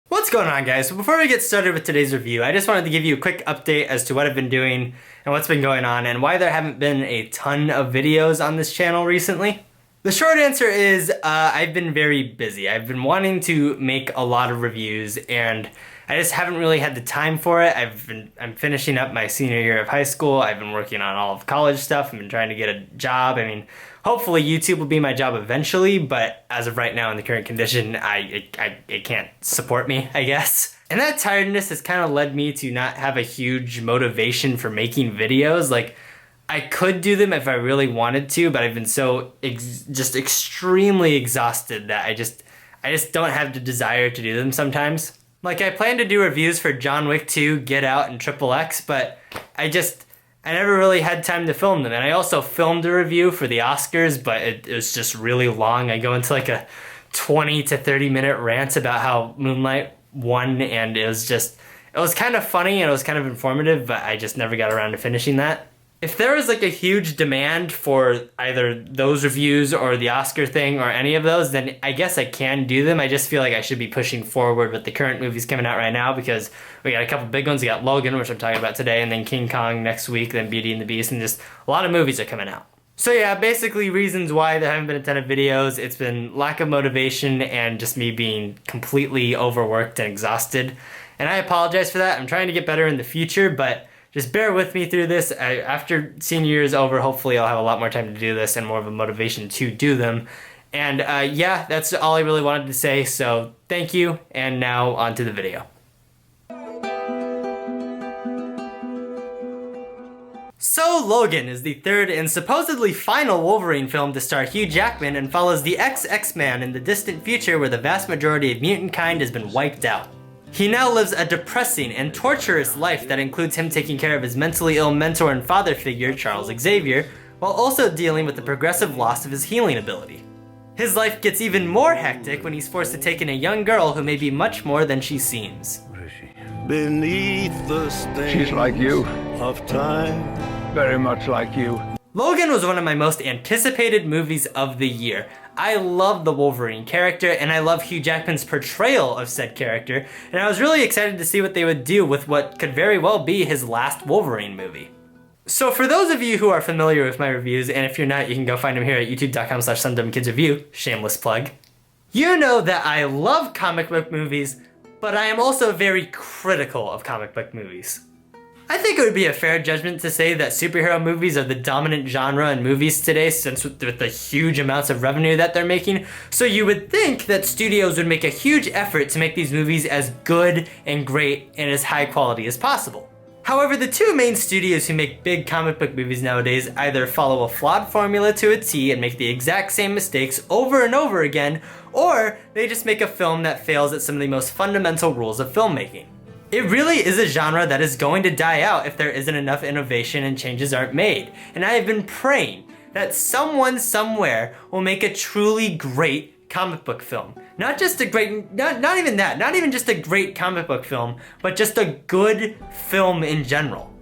What's going on, guys? So before we get started with today's review, I just wanted to give you a quick update as to what I've been doing and what's been going on and why there haven't been a ton of videos on this channel recently. The short answer is I've been very busy. I've been wanting to make a lot of reviews and I just haven't really had the time for it. I'm finishing up my senior year of high school. I've been working on all of college stuff. I've been trying to get a job. I mean, hopefully YouTube will be my job eventually, but as of right now in the current condition, it can't support me, I guess. And that tiredness has kind of led me to not have a huge motivation for making videos. Like, I could do them if I really wanted to, but I've been so just extremely exhausted that I just don't have the desire to do them sometimes. Like, I plan to do reviews for John Wick 2, Get Out, and Triple X, but I never really had time to film them. And I also filmed a review for the Oscars, but it was just really long. I go into like a 20 to 30 minute rant about how Moonlight won, and it was kind of funny and it was kind of informative, but I just never got around to finishing that. If there was like a huge demand for either those reviews or the Oscar thing or any of those, then I guess I can do them. I just feel like I should be pushing forward with the current movies coming out right now because we got a couple big ones. We got Logan, which I'm talking about today, and then King Kong next week, then Beauty and the Beast, and just a lot of movies are coming out. So yeah, basically reasons why there haven't been a ton of videos. It's been lack of motivation and just me being completely overworked and exhausted. And I apologize for that. I'm trying to get better in the future, but just bear with me through this. After senior year is over, hopefully I'll have a lot more time to do this and more of a motivation to do them. And yeah, that's all I really wanted to say, so thank you, and now on to the video. So Logan is the third and supposedly final Wolverine film to star Hugh Jackman and follows the ex-X-Man in the distant future where the vast majority of mutant kind has been wiped out. He now lives a depressing and torturous life that includes him taking care of his mentally ill mentor and father figure, Charles Xavier, while also dealing with the progressive loss of his healing ability. His life gets even more hectic when he's forced to take in a young girl who may be much more than she seems. What is she? Beneath the stain. She's like you. Of time. Very much like you. Logan was one of my most anticipated movies of the year. I love the Wolverine character, and I love Hugh Jackman's portrayal of said character, and I was really excited to see what they would do with what could very well be his last Wolverine movie. So for those of you who are familiar with my reviews, and if you're not, you can go find them here at youtube.com/SomeDumbKidsReview, shameless plug. You know that I love comic book movies, but I am also very critical of comic book movies. I think it would be a fair judgment to say that superhero movies are the dominant genre in movies today, since with the huge amounts of revenue that they're making. So you would think that studios would make a huge effort to make these movies as good and great and as high quality as possible. However, the two main studios who make big comic book movies nowadays either follow a flawed formula to a T and make the exact same mistakes over and over again, or they just make a film that fails at some of the most fundamental rules of filmmaking. It really is a genre that is going to die out if there isn't enough innovation and changes aren't made. And I have been praying that someone somewhere will make a truly great comic book film. Not just a great, not even that, not even just a great comic book film, but just a good film in general.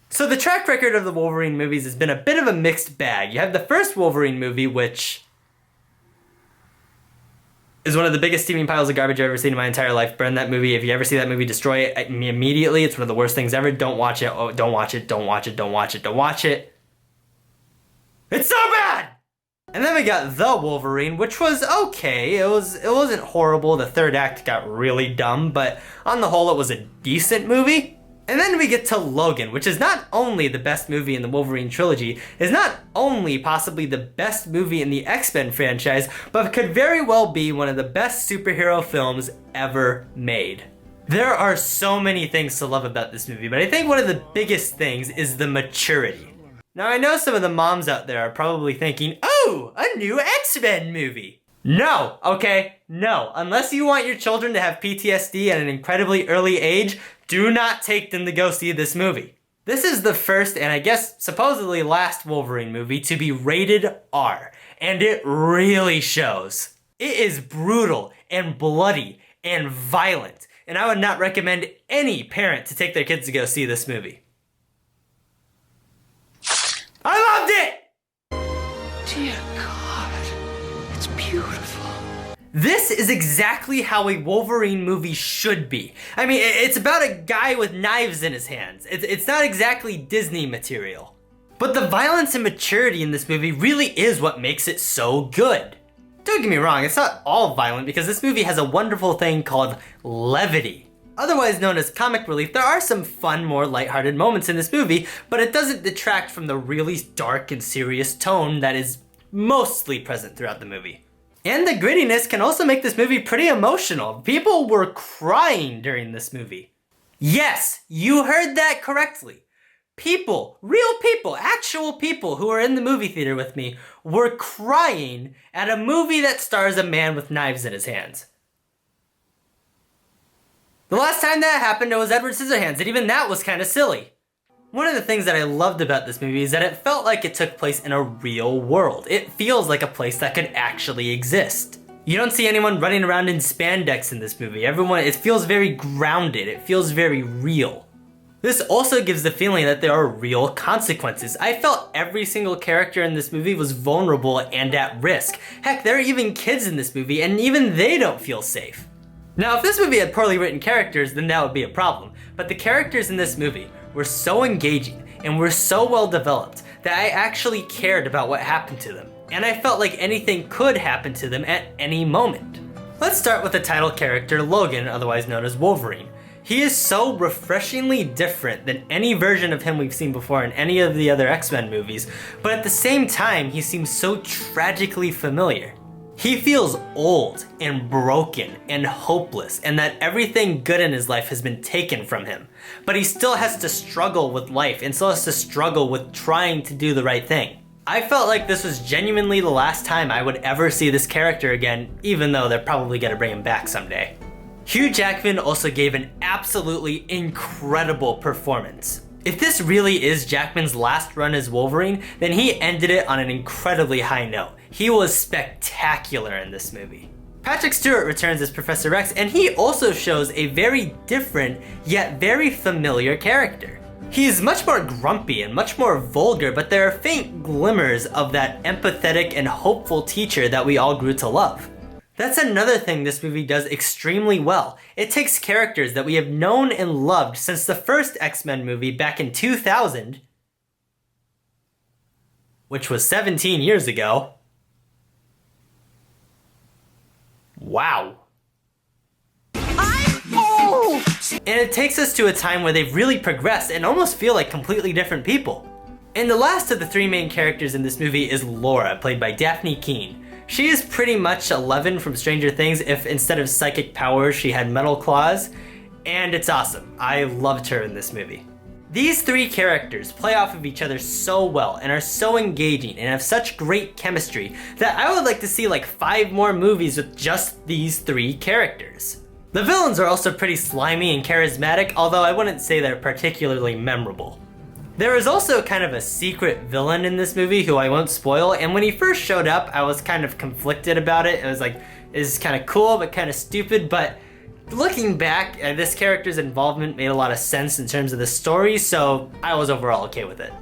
So the track record of the Wolverine movies has been a bit of a mixed bag. You have the first Wolverine movie, which is one of the biggest steaming piles of garbage I've ever seen in my entire life. Burn that movie. If you ever see that movie, destroy it immediately. It's one of the worst things ever. Don't watch it. Oh, don't watch it. Don't watch it. Don't watch it. Don't watch it. It's so bad! And then we got The Wolverine, which was okay. It wasn't horrible. The third act got really dumb, but on the whole, it was a decent movie. And then we get to Logan, which is not only the best movie in the Wolverine trilogy, is not only possibly the best movie in the X-Men franchise, but could very well be one of the best superhero films ever made. There are so many things to love about this movie, but I think one of the biggest things is the maturity. Now I know some of the moms out there are probably thinking, oh, a new X-Men movie. No, okay, no. Unless you want your children to have PTSD at an incredibly early age, do not take them to go see this movie. This is the first and I guess supposedly last Wolverine movie to be rated R, and it really shows. It is brutal and bloody and violent, and I would not recommend any parent to take their kids to go see this movie. I loved it! Dear God, it's beautiful. This is exactly how a Wolverine movie should be. I mean, it's about a guy with knives in his hands. It's not exactly Disney material. But the violence and maturity in this movie really is what makes it so good. Don't get me wrong, it's not all violent because this movie has a wonderful thing called levity. Otherwise known as comic relief, there are some fun, more lighthearted moments in this movie, but it doesn't detract from the really dark and serious tone that is mostly present throughout the movie. And the grittiness can also make this movie pretty emotional. People were crying during this movie. Yes, you heard that correctly. People, real people, actual people who were in the movie theater with me were crying at a movie that stars a man with knives in his hands. The last time that happened, it was Edward Scissorhands, and even that was kind of silly. One of the things that I loved about this movie is that it felt like it took place in a real world. It feels like a place that could actually exist. You don't see anyone running around in spandex in this movie. It feels very grounded. It feels very real. This also gives the feeling that there are real consequences. I felt every single character in this movie was vulnerable and at risk. Heck, there are even kids in this movie, and even they don't feel safe. Now, if this movie had poorly written characters, then that would be a problem. But the characters in this movie were so engaging and were so well developed that I actually cared about what happened to them. And I felt like anything could happen to them at any moment. Let's start with the title character, Logan, otherwise known as Wolverine. He is so refreshingly different than any version of him we've seen before in any of the other X-Men movies, but at the same time, he seems so tragically familiar. He feels old and broken and hopeless, and that everything good in his life has been taken from him. But he still has to struggle with life and still has to struggle with trying to do the right thing. I felt like this was genuinely the last time I would ever see this character again, even though they're probably gonna bring him back someday. Hugh Jackman also gave an absolutely incredible performance. If this really is Jackman's last run as Wolverine, then he ended it on an incredibly high note. He was spectacular in this movie. Patrick Stewart returns as Professor X, and he also shows a very different, yet very familiar character. He is much more grumpy and much more vulgar, but there are faint glimmers of that empathetic and hopeful teacher that we all grew to love. That's another thing this movie does extremely well. It takes characters that we have known and loved since the first X-Men movie back in 2000, which was 17 years ago. Wow. I'm old! And it takes us to a time where they've really progressed and almost feel like completely different people. And the last of the three main characters in this movie is Laura, played by Daphne Keane. She is pretty much Eleven from Stranger Things if instead of psychic powers she had metal claws, and it's awesome. I loved her in this movie. These three characters play off of each other so well and are so engaging and have such great chemistry that I would like to see like 5 more movies with just these three characters. The villains are also pretty slimy and charismatic, although I wouldn't say they're particularly memorable. There is also kind of a secret villain in this movie who I won't spoil, and when he first showed up, I was kind of conflicted about it. It was like, this is kind of cool, but kind of stupid, but looking back, this character's involvement made a lot of sense in terms of the story, so I was overall okay with it.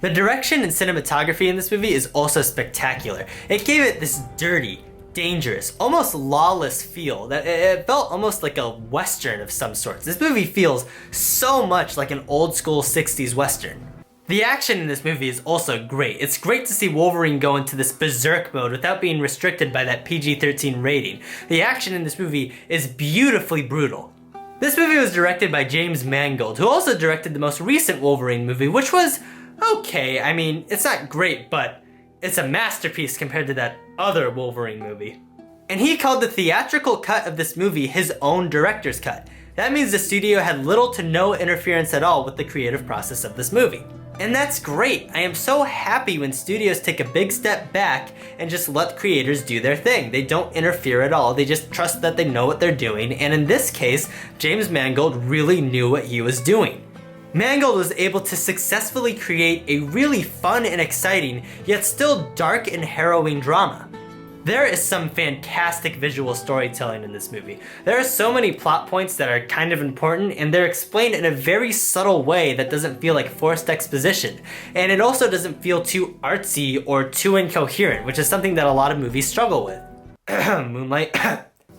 The direction and cinematography in this movie is also spectacular. It gave it this dirty, dangerous, almost lawless feel that it felt almost like a Western of some sorts. This movie feels so much like an old school 60s Western. The action in this movie is also great. It's great to see Wolverine go into this berserk mode without being restricted by that PG-13 rating. The action in this movie is beautifully brutal. This movie was directed by James Mangold, who also directed the most recent Wolverine movie, which was okay. I mean, it's not great, but it's a masterpiece compared to that other Wolverine movie. And he called the theatrical cut of this movie his own director's cut. That means the studio had little to no interference at all with the creative process of this movie. And that's great. I am so happy when studios take a big step back and just let creators do their thing. They don't interfere at all. They just trust that they know what they're doing. And in this case, James Mangold really knew what he was doing. Mangold was able to successfully create a really fun and exciting, yet still dark and harrowing drama. There is some fantastic visual storytelling in this movie. There are so many plot points that are kind of important, and they're explained in a very subtle way that doesn't feel like forced exposition. And it also doesn't feel too artsy or too incoherent, which is something that a lot of movies struggle with. Moonlight.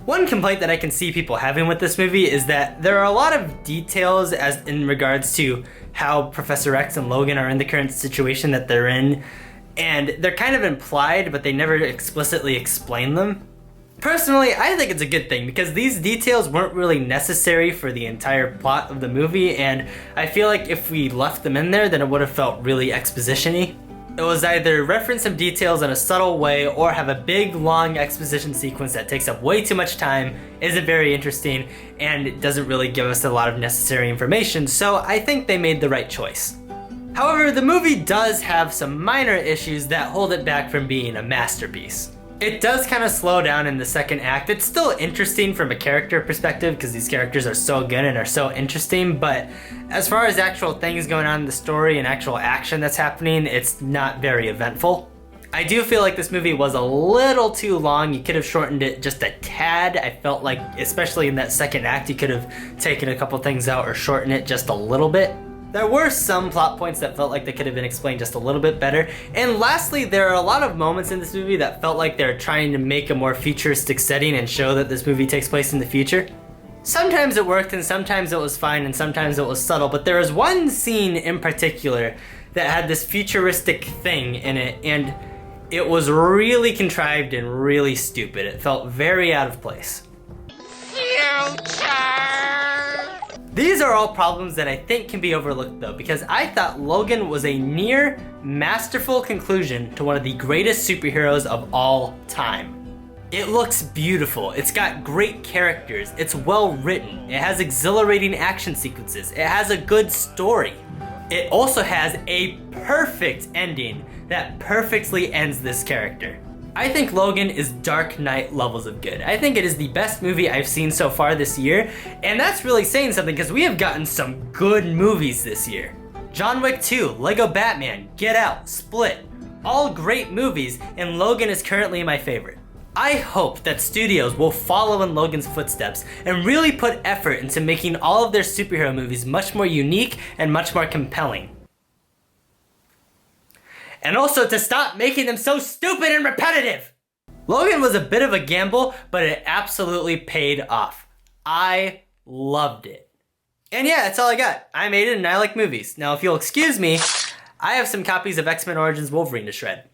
One complaint that I can see people having with this movie is that there are a lot of details as in regards to how Professor X and Logan are in the current situation that they're in, and they're kind of implied, but they never explicitly explain them. Personally, I think it's a good thing because these details weren't really necessary for the entire plot of the movie, and I feel like if we left them in there, then it would have felt really exposition-y. It was either reference some details in a subtle way or have a big long exposition sequence that takes up way too much time, isn't very interesting, and it doesn't really give us a lot of necessary information, so I think they made the right choice. However, the movie does have some minor issues that hold it back from being a masterpiece. It does kind of slow down in the second act. It's still interesting from a character perspective because these characters are so good and are so interesting, but as far as actual things going on in the story and actual action that's happening, it's not very eventful. I do feel like this movie was a little too long. You could have shortened it just a tad. I felt like, especially in that second act, you could have taken a couple things out or shortened it just a little bit. There were some plot points that felt like they could have been explained just a little bit better. And lastly, there are a lot of moments in this movie that felt like they're trying to make a more futuristic setting and show that this movie takes place in the future. Sometimes it worked and sometimes it was fine and sometimes it was subtle, but there was one scene in particular that had this futuristic thing in it, and it was really contrived and really stupid. It felt very out of place. These are all problems that I think can be overlooked though, because I thought Logan was a near masterful conclusion to one of the greatest superheroes of all time. It looks beautiful, it's got great characters, it's well written, it has exhilarating action sequences, it has a good story. It also has a perfect ending that perfectly ends this character. I think Logan is Dark Knight levels of good. I think it is the best movie I've seen so far this year, and that's really saying something because we have gotten some good movies this year. John Wick 2, Lego Batman, Get Out, Split, all great movies, and Logan is currently my favorite. I hope that studios will follow in Logan's footsteps and really put effort into making all of their superhero movies much more unique and much more compelling. And also to stop making them so stupid and repetitive. Logan was a bit of a gamble, but it absolutely paid off. I loved it. And yeah, that's all I got. I made it and I like movies. Now if you'll excuse me, I have some copies of X-Men Origins Wolverine to shred.